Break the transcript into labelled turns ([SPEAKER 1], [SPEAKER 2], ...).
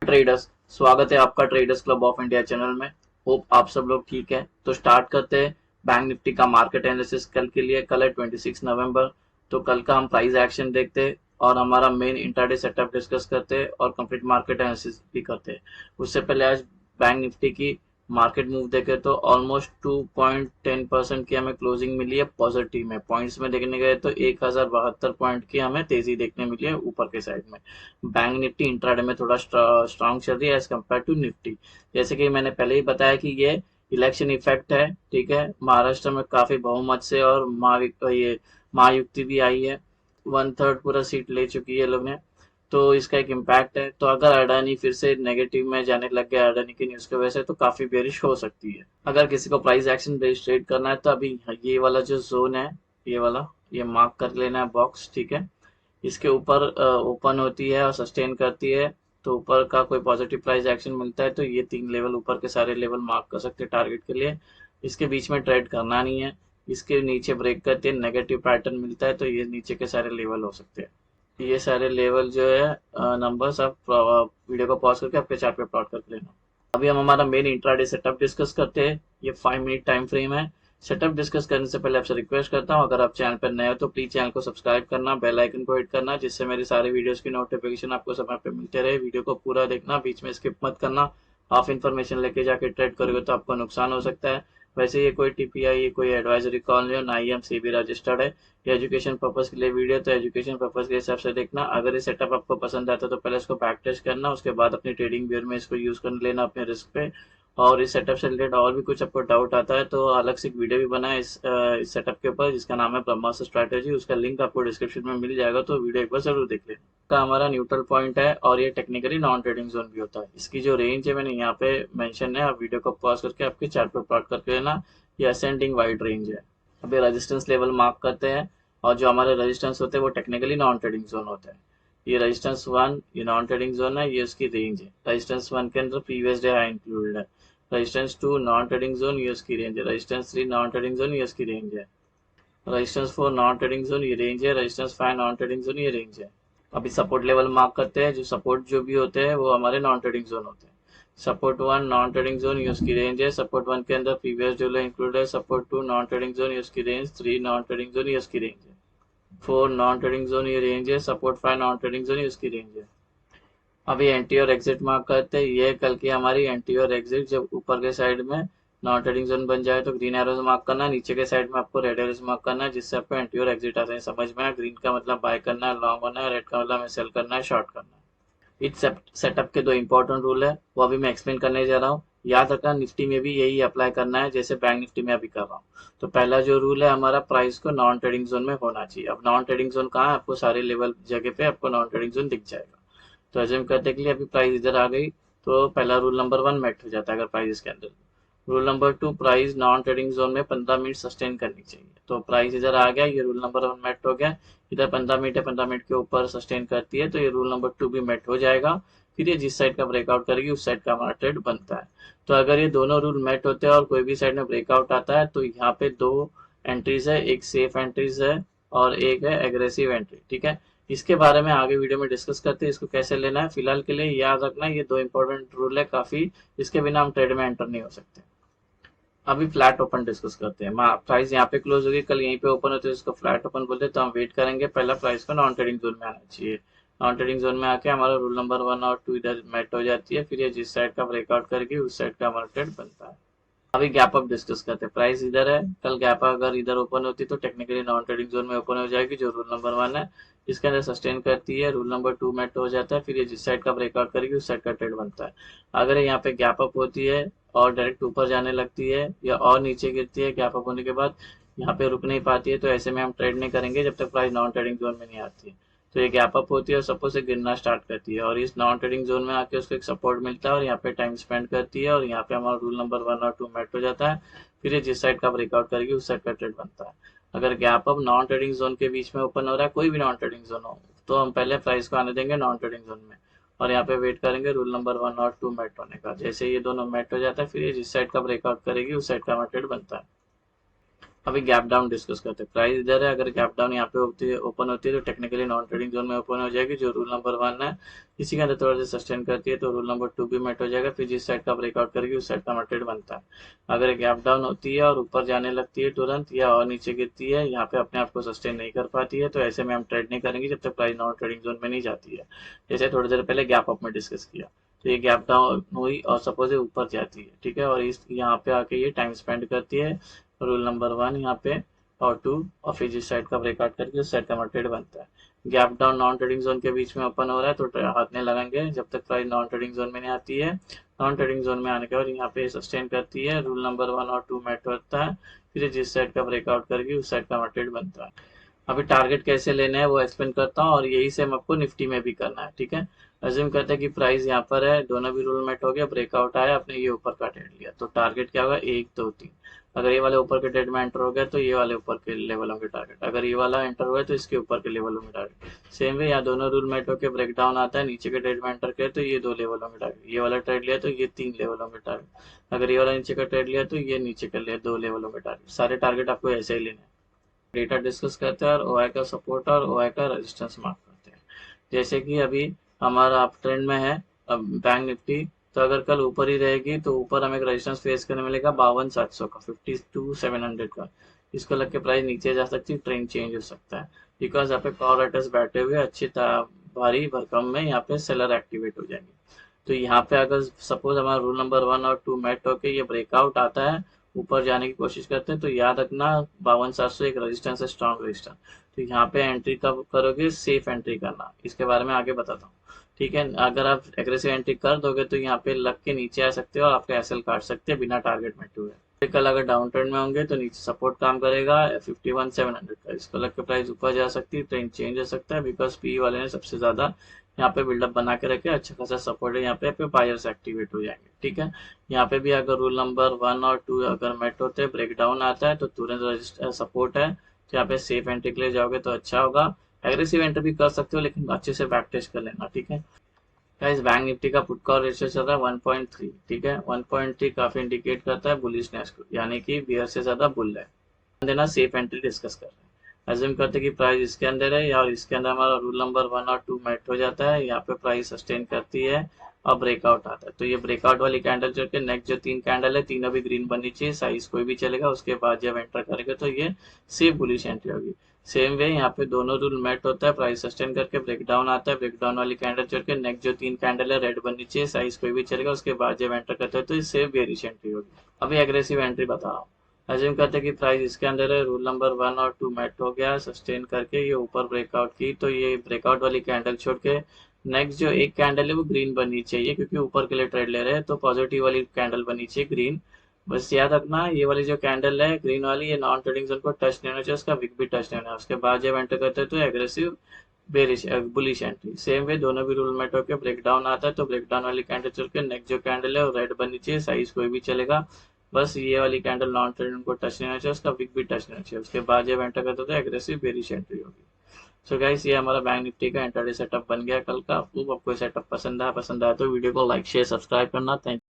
[SPEAKER 1] Traders, स्वागत है आपका traders club of India channel में। होप आप सब लोग ठीक है। तो स्टार्ट करते हैं बैंक निफ्टी का मार्केट एनालिसिस कल के लिए। कल है 26 नवंबर। तो कल का हम प्राइस एक्शन देखते हैं और हमारा मेन इंट्राडे सेटअप डिस्कस करते हैं और कंप्लीट मार्केट एनालिसिस भी करते हैं। उससे पहले आज बैंक निफ्टी की मार्केट मूव देखे तो ऑलमोस्ट 2.10% की हमें क्लोजिंग मिली है पॉजिटिव में। पॉइंट्स में देखने गए तो 1072 पॉइंट की हमें तेजी देखने मिली है ऊपर के साइड में। बैंक निफ्टी इंट्राडे में थोड़ा स्ट्रांग चल रही है एज कम्पेयर टू निफ्टी। जैसे कि मैंने पहले ही बताया कि ये इलेक्शन इफेक्ट है, ठीक है। महाराष्ट्र में काफी बहुमत से और ये महायुक्ति भी आई है, 1/3 पूरा सीट ले चुकी है लोग ने। तो इसका एक इम्पैक्ट है। तो अगर अडानी फिर से नेगेटिव में जाने लग गया अडानी की न्यूज की वजह से, तो काफी बेरिश हो सकती है। अगर किसी को प्राइस एक्शन बेस्ड ट्रेड करना है तो अभी ये वाला जो जोन है, ये वाला, ये मार्क कर लेना है बॉक्स, ठीक है। इसके ऊपर ओपन होती है और सस्टेन करती है, तो ऊपर का कोई पॉजिटिव प्राइस एक्शन मिलता है तो ये 3 लेवल, ऊपर के सारे लेवल मार्क कर सकते हैं टारगेट के लिए। इसके बीच में ट्रेड करना नहीं है। इसके नीचे ब्रेक करते हैं, नेगेटिव पैटर्न मिलता है तो ये नीचे के सारे लेवल हो सकते हैं। ये सारे लेवल जो है नंबर्स आप वीडियो को पॉज करके आपके चार्ट पे प्लॉट करके लेना। अभी हम हमारा मेन इंट्राडे सेटअप डिस्कस करते हैं। ये 5 मिनट टाइम फ्रेम है। सेटअप डिस्कस करने से पहले आपसे रिक्वेस्ट करता हूँ, अगर आप चैनल पर नए हो तो प्लीज चैनल को सब्सक्राइब करना, बेल आइकन को हिट करना, जिससे मेरी सारी वीडियोस की नोटिफिकेशन आपको समय पे मिलते रहे। वीडियो को पूरा देखना, बीच में स्किप मत करना। हाफ इन्फॉर्मेशन लेके जाके ट्रेड करोगे तो आपको नुकसान हो सकता है। वैसे ये कोई टीपीआई, ये कोई एडवाइजरी कॉल नहीं हो, ना ही हम सेबी रजिस्टर्ड है। ये एजुकेशन पर्पज के लिए वीडियो, तो एजुकेशन पर्पज के हिसाब से देखना। अगर ये सेटअप आपको पसंद आता है तो पहले इसको बैक टेस्ट करना, उसके बाद अपनी ट्रेडिंग व्यू में इसको यूज कर लेना अपने रिस्क पे। और इस सेटअप से रिलेटेड और भी कुछ आपको डाउट आता है तो अलग से एक वीडियो भी बना है इस सेटअप के ऊपर, जिसका नाम है ब्रह्मास्त्र स्ट्रैटेजी। उसका लिंक आपको डिस्क्रिप्शन में मिल जाएगा, तो वीडियो एक बार जरूर देख लेना। का हमारा न्यूट्रल पॉइंट है और ये टेक्निकली नॉन ट्रेडिंग जोन भी होता है। इसकी जो रेंज है मैंने यहाँ पे मेंशन है, आप वीडियो को पॉज करके आपके चार्ट पे प्लॉट करके लेना। ये असेंडिंग वाइड रेंज है। अभी रेजिस्टेंस लेवल मार्क करते हैं, और जो हमारे रेजिस्टेंस होते हैं वो टेक्निकली नॉन ट्रेडिंग जोन होते हैं। ये रेजिस्टेंस 1 ये नॉन ट्रेडिंग जोन है, ये उसकी रेंज है। रेजिस्टेंस 1 के अंदर प्रीवियस डे हाई इंक्लूडेड है। रेजिस्टेंस 2 नॉन ट्रेडिंग जोन, ये उसकी रेंज है। रेजिस्टेंस 3 नॉन ट्रेडिंग जोन, ये उसकी रेंज है। रेजिस्टेंस 4 नॉन ट्रेडिंग जोन, ये रेंज है। रेजिस्टेंस 5 नॉन ट्रेडिंग जोन, ये रेंज है। अभी सपोर्ट लेवल मार्क करते हैं। जो सपोर्ट जो भी होते हैं वो हमारे नॉन ट्रेडिंग जोन होते हैं। सपोर्ट 1 नॉन ट्रेडिंग जोन, ये उसकी रेंज है। सपोर्ट 1 के अंदर प्रीवियस डे इंक्लूड है। सपोर्ट 2 नॉन ट्रेडिंग जोन, ये उसकी रेंज। 3 नॉन ट्रेडिंग जोन, ये उसकी रेंज है। 4 नॉन ट्रेडिंग जोन, ये रेंज है। सपोर्ट 5 नॉन ट्रेडिंग जोन, ये उसकी रेंज है। अभी एंटी और एग्जिट मार्क करते हैं। ये कल की हमारी एंटी और एग्जिट, जब ऊपर के साइड में नॉन ट्रेडिंग जोन बन जाए तो ग्रीन एरोज मार्क करना, नीचे के साइड में आपको रेड एरोज मार्क करना है, जिससे आपको एंटी और एग्जिट आते हैं समझ में। ग्रीन का मतलब बाय करना है, लॉन्ग होना है। रेड का मतलब हमें सेल करना है, शॉर्ट करना है। इस सेटअप के 2 इंपॉर्टेंट रूल है, वो अभी मैं एक्सप्लेन करने जा रहा हूँ। याद रखना, निफ्टी में भी यही अप्लाई करना है जैसे बैंक निफ्टी में अभी कर रहा हूँ। तो पहला जो रूल है हमारा, प्राइस को नॉन ट्रेडिंग जोन में होना चाहिए। अब नॉन ट्रेडिंग जोन कहाँ है, आपको सारे लेवल जगह पे आपको नॉन ट्रेडिंग जोन दिख जाएगा। तो एज्यूम करते हैं कि अभी प्राइस इधर आ गई, तो पहला रूल नंबर 1 मेट हो जाता है अगर प्राइस इसके अंदर। Rule number 2, price non trading zone में 15 मिनट सस्टेन करनी चाहिए। तो प्राइस इधर आ गया, ये रूल नंबर 1 मेट हो गया। इधर 15 मिनट है, 15 मिनट के ऊपर सस्टेन करती है तो ये रूल नंबर 2 भी मेट हो जाएगा। फिर ये जिस साइड का ब्रेकआउट करेगी उस साइड का हमारा ट्रेड बनता है। तो अगर ये दोनों रूल मेट होते हैं और कोई भी साइड में ब्रेकआउट आता है तो यहाँ पे 2 एंट्रीज है, एक सेफ एंट्रीज है और एक है एग्रेसिव एंट्री, ठीक है। इसके बारे में आगे वीडियो में डिस्कस करते हैं, इसको कैसे लेना है। फिलहाल के लिए याद रखना, ये 2 इंपॉर्टेंट रूल है काफी, इसके बिना हम ट्रेड में एंटर नहीं हो सकते। अभी फ्लैट ओपन डिस्कस करते हैं। प्राइस यहाँ पे क्लोज होगी, कल यहीं पे ओपन होते हैं, इसको फ्लैट ओपन बोलते हैं। तो हम वेट करेंगे, पहला प्राइस को नॉन ट्रेडिंग जोन में आना चाहिए। नॉन ट्रेडिंग जोन में आके हमारा रूल नंबर 1 और 2 इधर मेट हो जाती है। फिर ये जिस साइड का ब्रेकआउट करेगी उस साइड का हमारा ट्रेड बनता है। अभी गैप अप डिस्कस करते हैं। प्राइस इधर है, कल गैप अगर इधर ओपन होती तो टेक्निकली नॉन ट्रेडिंग जोन में ओपन हो जाएगी, जो रूल नंबर 1 है। इसके अंदर सस्टेन करती है, रूल नंबर 2 मेट हो जाता है। फिर ये जिस साइड का ब्रेकआउट करेगी उस साइड का ट्रेड बनता है। अगर यहाँ पे गैप अप होती है और डायरेक्ट ऊपर जाने लगती है या और नीचे गिरती है गैप अप होने के बाद, यहाँ पे रुक नहीं पाती है, तो ऐसे में हम ट्रेड नहीं करेंगे जब तक प्राइस नॉन ट्रेडिंग जोन में नहीं आती। तो ये गैप अप होती है और सपोज से गिरना स्टार्ट करती है और इस नॉन ट्रेडिंग जोन में आके उसको एक सपोर्ट मिलता है और यहाँ पे टाइम स्पेंड करती है और यहाँ पे हमारा रूल नंबर 1 और 2 मेट हो जाता है। फिर ये जिस साइड का ब्रेकआउट करेगी उस साइड का ट्रेड बनता है। अगर gap up non trading zone के बीच में ओपन हो रहा है, कोई भी नॉन ट्रेडिंग जोन हो, तो हम पहले प्राइस को आने देंगे नॉन ट्रेडिंग जोन में और यहाँ पे वेट करेंगे रूल नंबर 1 और 2 मेट होने का। जैसे ये दोनों मेट हो जाता है फिर ये जिस साइड का ब्रेकआउट करेगी उस साइड का हमारा ट्रेड बनता है। अभी गैप डाउन डिस्कस करते हैं। प्राइस इधर है, अगर गैप डाउन यहाँ पे होती है, ओपन होती है, तो टेक्निकली नॉन ट्रेडिंग जोन में ओपन हो जाएगी, जो रूल नंबर 1 है। इसी के अंदर थोड़ा सा सस्टेन करती है तो रूल नंबर 2 भी मेट हो जाएगा। फिर जिस साइड का ब्रेकआउट करेगी उस साइड का मार्केट बनता है। अगर गैप डाउन होती है और ऊपर जाने लगती है तुरंत, या और नीचे गिरती है, यहाँ पे अपने आप को सस्टेन नहीं कर पाती है, तो ऐसे में हम ट्रेड नहीं करेंगे जब तक प्राइस नॉन ट्रेडिंग जोन में नहीं जाती है। जैसे थोड़ी देर पहले गैप अप में डिस्कस किया, तो ये गैप डाउन हुई और सपोज ये ऊपर जाती है, ठीक है, और इस यहाँ पे आके ये टाइम स्पेंड करती है, रूल नंबर 1 यहाँ पे, और 2, और फिर जिस साइड का ब्रेकआउट करके उस साइड का मार्केट बनता है। Gap down non trading zone के बीच में ओपन हो रहा है तो हाथ नहीं लगाएंगे जब तक प्राइस नॉन ट्रेडिंग जोन में नहीं आती है। नॉन ट्रेडिंग जोन में आने के बाद यहाँ पे सस्टेन करती है, रूल नंबर 1 और 2 मैट होता है, फिर जिस साइड का ब्रेकआउट करेगी उस साइड का मार्केट बनता है। अभी टारगेट कैसे लेना है वो एक्सप्लेन करता हूँ, और यही सेम आपको निफ्टी में भी करना है, ठीक है। अज्यूम करते हैं कि प्राइस यहाँ पर है, दोनों भी रूल मेट हो गया, ब्रेकआउट आया, आपने ये ऊपर का ट्रेड लिया, तो टारगेट क्या होगा, 1 2 3। अगर ये वाले ऊपर के ट्रेड में एंटर हो गया तो ये वाले ऊपर के लेवल होंगे टारगेट, अगर ये वाला एंटर हुआ है तो इसके ऊपर के लेवल होंगे टारगेट। सेम वे यहाँ दोनों रूल मेट होकर ब्रेकडाउन आता है, नीचे के ट्रेड में एंटर किया तो ये 2 लेवल होंगे टारगेट, ये वाला ट्रेड लिया तो ये 3 लेवल होंगे टारगेट, अगर ये वाला नीचे का ट्रेड लिया तो ये नीचे के लिए 2 लेवल होंगे टारगेट। सारे टारगेट आपको ऐसे ही लेने हैं। डेटा डिस्कस करते हैं और ओआई का सपोर्ट और ओआई का रेजिस्टेंस मार्क करते हैं। जैसे कि अभी हमारा अप ट्रेंड में है अब बैंक निफ्टी, तो अगर कल ऊपर ही रहेगी तो ऊपर हमें एक रेजिस्टेंस फेस करने मिलेगा 52,700 का, 52,700 का। इसको लग के प्राइस नीचे जा सकती है, ट्रेंड चेंज हो सकता है, बिकॉज यहाँ पे कॉल राइटर्स बैठे हुए अच्छी भारी भरकम में यहाँ पे सेलर एक्टिवेट हो जाएंगे। तो यहाँ पे अगर सपोज हमारा रूल नंबर 1 और 2 मैट होके ये ब्रेकआउट आता है, ऊपर जाने की कोशिश करते हैं, तो याद रखना 52,700 एक रेजिस्टेंस है, स्ट्रॉन्ग रेजिस्टेंस। तो यहाँ पे एंट्री कब करोगे, सेफ एंट्री करना, इसके बारे में आगे बताता हूँ, ठीक है। अगर आप एग्रेसिव एंट्री कर दोगे तो यहाँ पे लग के नीचे आ सकते हो और आपका एसएल काट सकते हैं बिना टारगेट में हुए। कल अगर डाउन ट्रेंड में होंगे तो नीचे सपोर्ट काम करेगा 51,700 का, इसको लग के प्राइस ऊपर जा सकती है, ट्रेंड चेंज हो सकता है, बिकॉज पी वाले ने सबसे ज्यादा यहाँ पे बिल्डअप बना के रखे, अच्छा खासा सपोर्ट है, यहाँ पे बायर्स एक्टिवेट हो जाएंगे, ठीक है। यहाँ पे भी अगर रूल नंबर 1 और 2 अगर मेट होते हैं, ब्रेकडाउन आता है तो तुरंत सपोर्ट है, तो यहाँ पे सेफ एंट्री के लिए जाओगे तो अच्छा होगा। एग्रेसिव एंट्री भी कर सकते हो लेकिन अच्छे से बैक टेस्ट कर लेना, ठीक है। गाइस बैंक निफ्टी का पुट कॉल रेशियो चल रहा है 1.3, ठीक है। 1.3 काफी इंडिकेट करता है बुलिशनेस को, यानी कि बियर से ज्यादा बुल है। देना सेफ एंट्री डिस्कस कर रहे हैं। अज्यूम करते हैं कि प्राइस इसके अंदर है और इसके अंदर हमारा रूल नंबर 1 और 2 मैट हो जाता है, यहाँ पे प्राइस सस्टेन करती है और ब्रेकआउट आता है, तो ये ब्रेकआउट वाली कैंडल जो कि नेक्स्ट जो 3 कैंडल है तीनों भी ग्रीन बननी चाहिए, साइज कोई भी चलेगा, उसके बाद जब एंटर करेगा तो ये सेफ बुलिश एंट्री होगी। सेम वे यहाँ पे दोनों रूल मैट होता है, प्राइस सस्टेन करके ब्रेकडाउन आता है, ब्रेकडाउन वाली कैंडल छोड़ के नेक्स्ट जो 3 कैंडल है रेड बननी चाहिए, साइज कोई भी चलेगा, उसके बाद जब एंटर करते हैं तो सेफ बेरिश एंट्री होगी। अभी एग्रेसिव एंट्री बता रहा हूँ। अज्यूम करते हैं कि प्राइस इसके अंदर है, रूल नंबर 1 और 2 मैट हो गया, सस्टेन करके ये ऊपर ब्रेकआउट की, तो ये ब्रेकआउट वाली कैंडल छोड़ के नेक्स्ट जो एक कैंडल है वो ग्रीन बननी चाहिए, क्योंकि ऊपर के लिए ट्रेड ले रहे हैं, तो पॉजिटिव वाली कैंडल बननी चाहिए ग्रीन। बस याद रखना ये वाली जो कैंडल है ग्रीन वाली, ये नॉन ट्रेडिंग जोन को टच नहीं होना चाहिए, उसका विक भी टच नहीं होना है, उसके बाद जब एंटर करते हैं तो aggressive bearish bullish entry. Same way दोनों भी रूल मेट होकर ब्रेकडाउन आता है, तो ब्रेकडाउन वाली कैंडल चल के नेक्स्ट जो कैंडल है वो रेड बननी चाहिए, साइज कोई भी चलेगा, बस ये वाली कैंडल नॉन ट्रेडिंग को टच नहीं होना चाहिए, उसका विक भी टच नहीं होना चाहिए, उसके बाद जब एंटर करते तो एग्रेसिव बेरिश एंट्री होगी। सो गाइस ये हमारा बैंक निफ्टी का इंटरडे सेटअप बन गया कल का। आपको कोई सेटअप पसंद आया तो वीडियो को लाइक शेयर सब्सक्राइब करना। थैंक